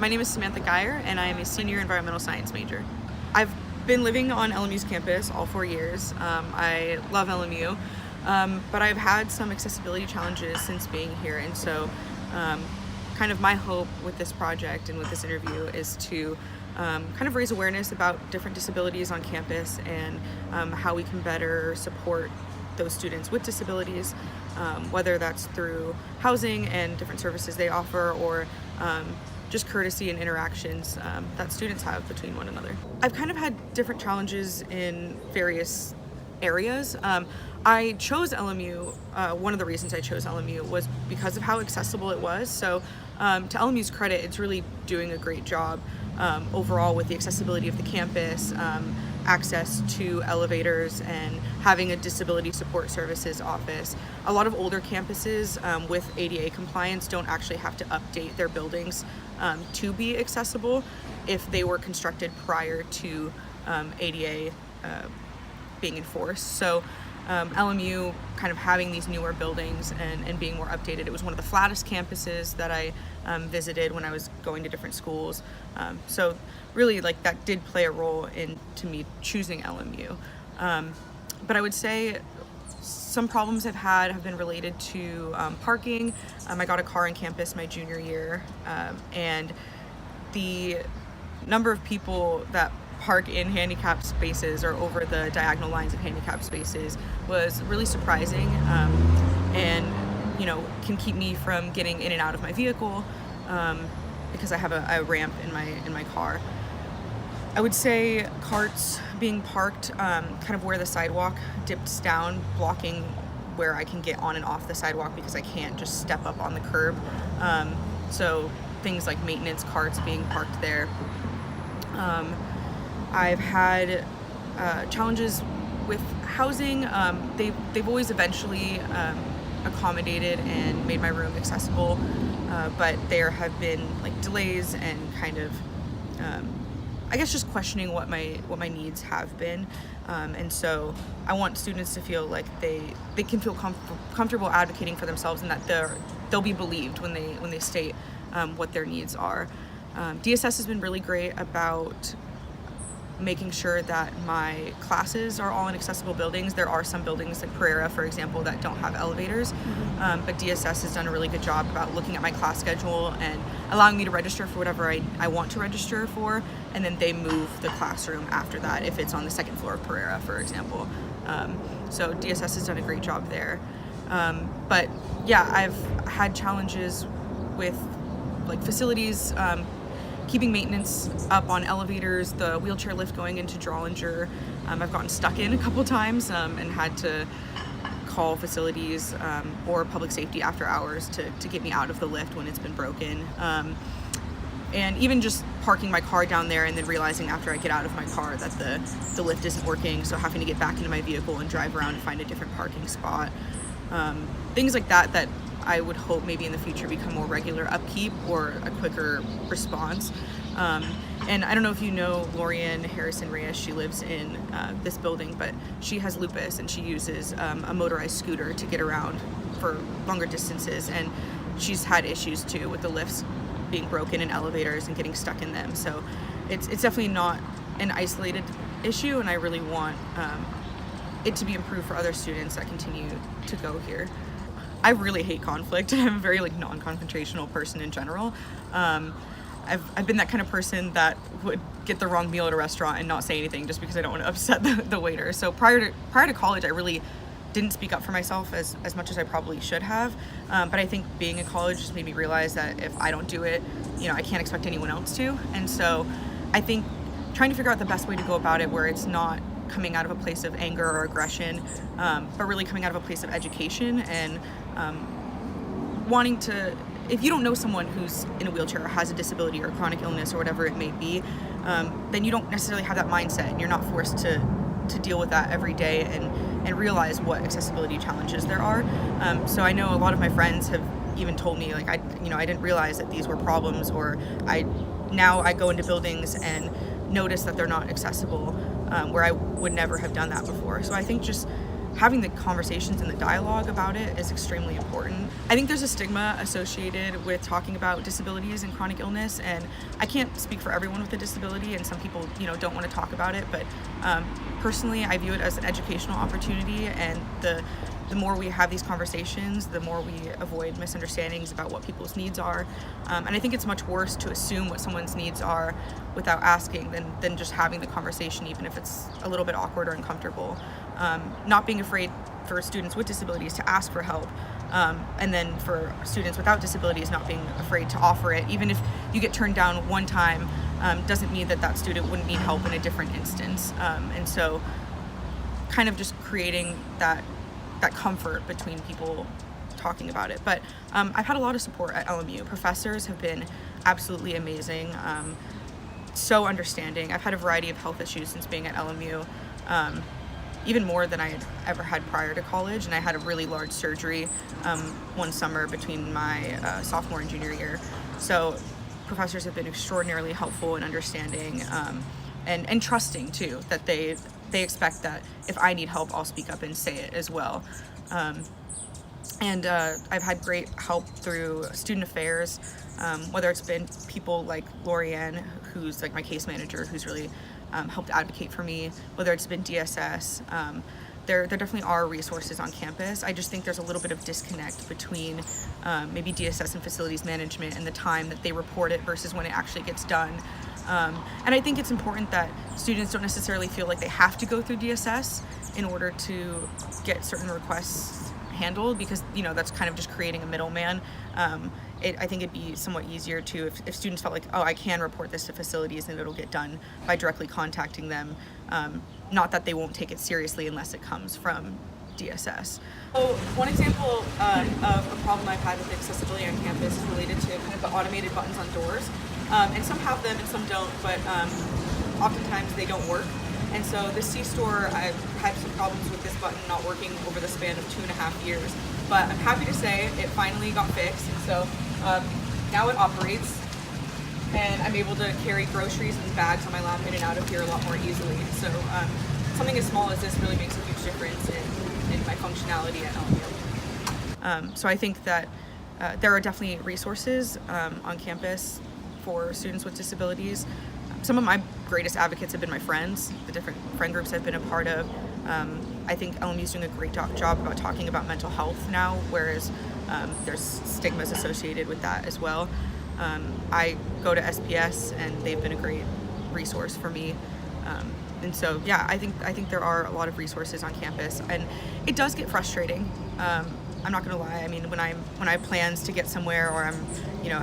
My name is Samantha Geyer, and I am a senior environmental science major. I've been living on LMU's campus all 4 years. I love LMU, but I've had some accessibility challenges since being here, and so kind of my hope with this project and with this interview is to kind of raise awareness about different disabilities on campus and how we can better support those students with disabilities, whether that's through housing and different services they offer, or just courtesy and interactions that students have between one another. I've kind of had different challenges in various areas. I chose LMU, one of the reasons I chose LMU was because of how accessible it was. So to LMU's credit, it's really doing a great job overall with the accessibility of the campus, access to elevators, and having a disability support services office. A lot of older campuses with ADA compliance don't actually have to update their buildings to be accessible if they were constructed prior to ADA being enforced. So LMU kind of having these newer buildings and being more updated. It was one of the flattest campuses that I visited when I was going to different schools. So really, like, that did play a role into me choosing LMU. But I would say some problems I've had have been related to parking. I got a car on campus my junior year, and the number of people that park in handicapped spaces or over the diagonal lines of handicapped spaces was really surprising, and can keep me from getting in and out of my vehicle because I have a ramp in my car. I would say carts being parked kind of where the sidewalk dips down, blocking where I can get on and off the sidewalk because I can't just step up on the curb. So things like maintenance carts being parked there. I've had challenges with housing. They've always eventually accommodated and made my room accessible, but there have been like delays and kind of I guess just questioning what my needs have been, and so I want students to feel like they can feel comfortable advocating for themselves, and that they'll be believed when they state what their needs are. DSS has been really great about making sure that my classes are all in accessible buildings. There are some buildings like Pereira, for example, that don't have elevators, but DSS has done a really good job about looking at my class schedule and allowing me to register for whatever I want to register for, and then they move the classroom after that if it's on the second floor of Pereira, for example. So DSS has done a great job there. But yeah, I've had challenges with like facilities, keeping maintenance up on elevators, the wheelchair lift going into Drollinger. I've gotten stuck in a couple times and had to call facilities or public safety after hours to get me out of the lift when it's been broken. And even just parking my car down there and then realizing after I get out of my car that the lift isn't working, so having to get back into my vehicle and drive around and find a different parking spot. Things like that I would hope maybe in the future become more regular upkeep or a quicker response. And I don't know if you know Lorian Harrison Reyes. She lives in this building, but she has lupus and she uses a motorized scooter to get around for longer distances, and she's had issues too with the lifts being broken in elevators and getting stuck in them. So it's definitely not an isolated issue, and I really want it to be improved for other students that continue to go here. I really hate conflict. I'm a very non-confrontational person in general. I've been that kind of person that would get the wrong meal at a restaurant and not say anything just because I don't want to upset the waiter. So prior to college, I really didn't speak up for myself as much as I probably should have. But I think being in college just made me realize that if I don't do it, I can't expect anyone else to. And so I think trying to figure out the best way to go about it where it's not coming out of a place of anger or aggression, but really coming out of a place of education and wanting to, if you don't know someone who's in a wheelchair or has a disability or a chronic illness or whatever it may be, then you don't necessarily have that mindset, and you're not forced to deal with that every day and realize what accessibility challenges there are. So I know a lot of my friends have even told me, like, I didn't realize that these were problems, or now I go into buildings and notice that they're not accessible, where I would never have done that before. So I think just having the conversations and the dialogue about it is extremely important. I think there's a stigma associated with talking about disabilities and chronic illness, and I can't speak for everyone with a disability, and some people, don't want to talk about it, but personally, I view it as an educational opportunity, and the more we have these conversations, the more we avoid misunderstandings about what people's needs are. And I think it's much worse to assume what someone's needs are without asking than just having the conversation, even if it's a little bit awkward or uncomfortable. Not being afraid for students with disabilities to ask for help, and then for students without disabilities not being afraid to offer it, even if you get turned down one time, doesn't mean that student wouldn't need help in a different instance. And so kind of just creating that comfort between people talking about it. But I've had a lot of support at LMU. Professors have been absolutely amazing, so understanding. I've had a variety of health issues since being at LMU, even more than I had ever had prior to college, and I had a really large surgery one summer between my sophomore and junior year. So professors have been extraordinarily helpful and understanding, and trusting too, that they expect that if I need help, I'll speak up and say it as well. And I've had great help through student affairs, whether it's been people like Lorianne, who's like my case manager, who's really helped advocate for me, whether it's been DSS. There definitely are resources on campus. I just think there's a little bit of disconnect between maybe DSS and facilities management and the time that they report it versus when it actually gets done. And I think it's important that students don't necessarily feel like they have to go through DSS in order to get certain requests handled, because that's kind of just creating a middleman. I think it'd be somewhat easier to if students felt like, oh, I can report this to facilities and it'll get done by directly contacting them. Not that they won't take it seriously unless it comes from DSS. So one example of a problem I've had with accessibility on campus is related to kind of the automated buttons on doors. And some have them and some don't, but oftentimes they don't work. And so the C-store, I've had some problems with this button not working over the span of 2.5 years. But I'm happy to say it finally got fixed. And so now it operates, and I'm able to carry groceries and bags on my lap in and out of here a lot more easily. So something as small as this really makes a huge difference in my functionality at LMU. So I think that there are definitely resources on campus for students with disabilities. Some of my greatest advocates have been my friends, the different friend groups I've been a part of. I think LMU is doing a great job about talking about mental health now, whereas there's stigmas associated with that as well. I go to SPS, and they've been a great resource for me. And so, yeah, I think there are a lot of resources on campus, and it does get frustrating. I'm not gonna lie. I mean, when I have plans to get somewhere, or I'm,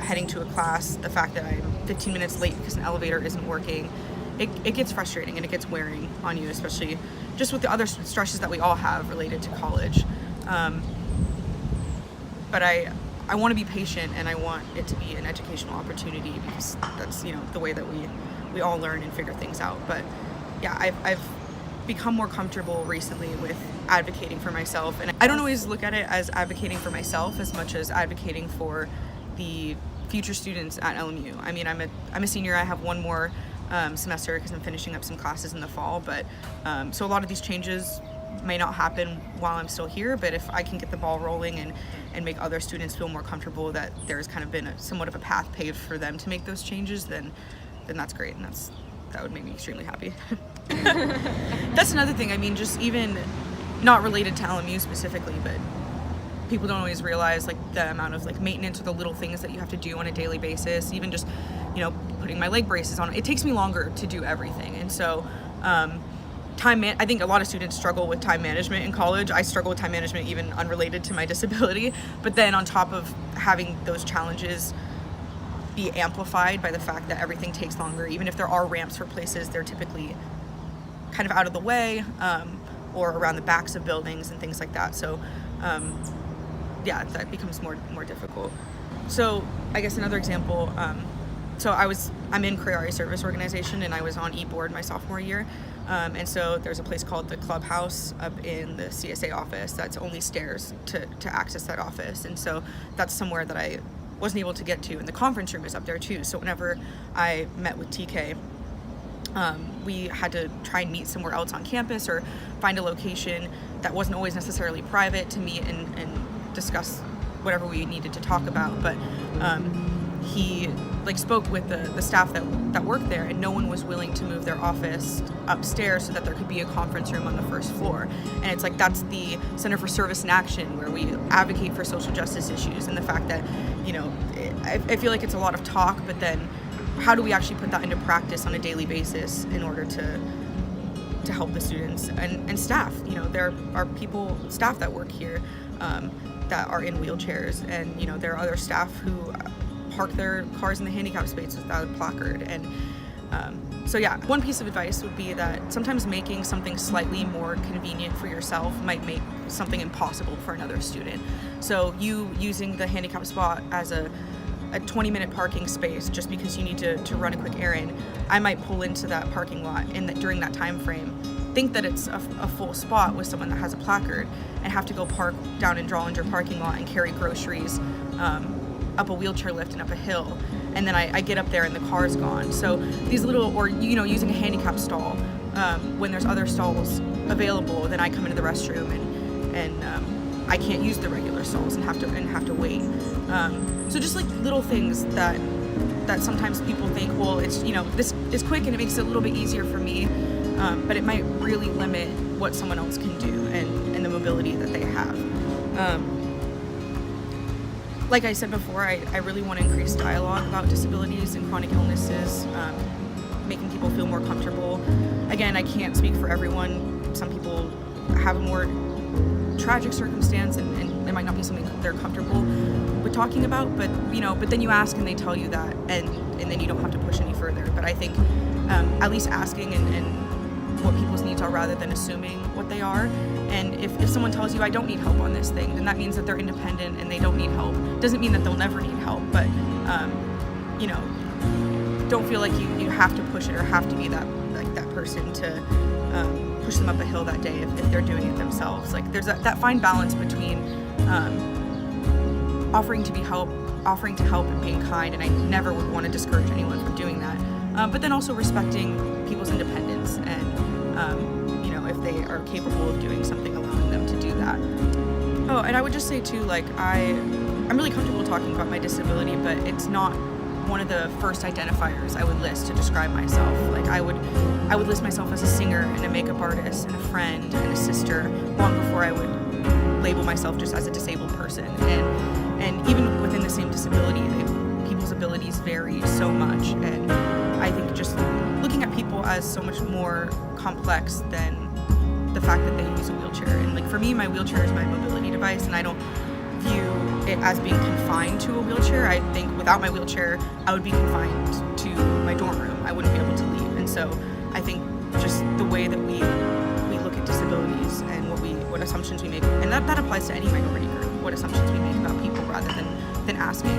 heading to a class, the fact that I'm 15 minutes late because an elevator isn't working, it gets frustrating and it gets wearing on you, especially just with the other stresses that we all have related to college. But I want to be patient, and I want it to be an educational opportunity, because that's the way that we all learn and figure things out. But yeah, I've become more comfortable recently with advocating for myself, and I don't always look at it as advocating for myself as much as advocating for the future students at LMU. I mean, I'm a senior. I have one more semester because I'm finishing up some classes in the fall, but so a lot of these changes may not happen while I'm still here, but if I can get the ball rolling and make other students feel more comfortable that there's kind of been somewhat of a path paved for them to make those changes, then that's great, and that would make me extremely happy. That's another thing. I mean, just even not related to LMU specifically, but people don't always realize like the amount of like maintenance or the little things that you have to do on a daily basis. Even just putting my leg braces on, it takes me longer to do everything. And so I think a lot of students struggle with time management in college. I struggle with time management even unrelated to my disability, but then on top of having those challenges be amplified by the fact that everything takes longer, even if there are ramps for places, they're typically kind of out of the way, or around the backs of buildings and things like that. So yeah, that becomes more difficult. So I guess another example, so I'm in Creare Service Organization, and I was on e-board my sophomore year. And so there's a place called the Clubhouse up in the CSA office that's only stairs to access that office. And so that's somewhere that I wasn't able to get to, and the conference room is up there too. So whenever I met with TK, We had to try and meet somewhere else on campus or find a location that wasn't always necessarily private to meet and discuss whatever we needed to talk about. But he spoke with the staff that worked there, and no one was willing to move their office upstairs so that there could be a conference room on the first floor. And it's that's the Center for Service and Action, where we advocate for social justice issues, and the fact that, I feel like it's a lot of talk, but then how do we actually put that into practice on a daily basis in order to help the students and staff? There are staff that work here that are in wheelchairs, and there are other staff who park their cars in the handicap space without a placard. And so yeah, one piece of advice would be that sometimes making something slightly more convenient for yourself might make something impossible for another student. So you using the handicap spot as a 20-minute parking space just because you need to run a quick errand, I might pull into that parking lot during that time frame, think that it's a full spot with someone that has a placard, and have to go park down in Drollinger parking lot and carry groceries up a wheelchair lift and up a hill, and then I get up there and the car's gone. So these little, or using a handicap stall when there's other stalls available, then I come into the restroom and I can't use the regular stalls and have to wait. So just little things that sometimes people think, well, it's this is quick and it makes it a little bit easier for me, but it might really limit what someone else can do and the mobility that they have. Like I said before, I really want to increase dialogue about disabilities and chronic illnesses, making people feel more comfortable. Again, I can't speak for everyone. Some people have a more tragic circumstance and it might not be something they're comfortable with talking about, but then you ask and they tell you that, and then you don't have to push any further. But I think at least asking and what people's needs are rather than assuming what they are. And if someone tells you I don't need help on this thing, then that means that they're independent and they don't need help. Doesn't mean that they'll never need help, but don't feel like you have to push it or have to be that person to push them up a hill that day if they're doing it themselves. There's that fine balance between offering to help and being kind, and I never would want to discourage anyone from doing that. But then also respecting people's independence and if they are capable of doing something, allowing them to do that. Oh, and I would just say too, I'm really comfortable talking about my disability, but it's not one of the first identifiers I would list to describe myself. I would list myself as a singer and a makeup artist and a friend and a sister long before I would label myself just as a disabled person. And even within the same disability, people's abilities vary so much, and I think just looking at people as so much more complex than the fact that they use a wheelchair. And for me, my wheelchair is my mobility device, and I don't view it as being confined to a wheelchair. I think without my wheelchair, I would be confined to my dorm room. I wouldn't be able to leave. And so I think just the way that we look at disabilities and what assumptions we make, and that applies to any minority group, what assumptions we make about people rather than asking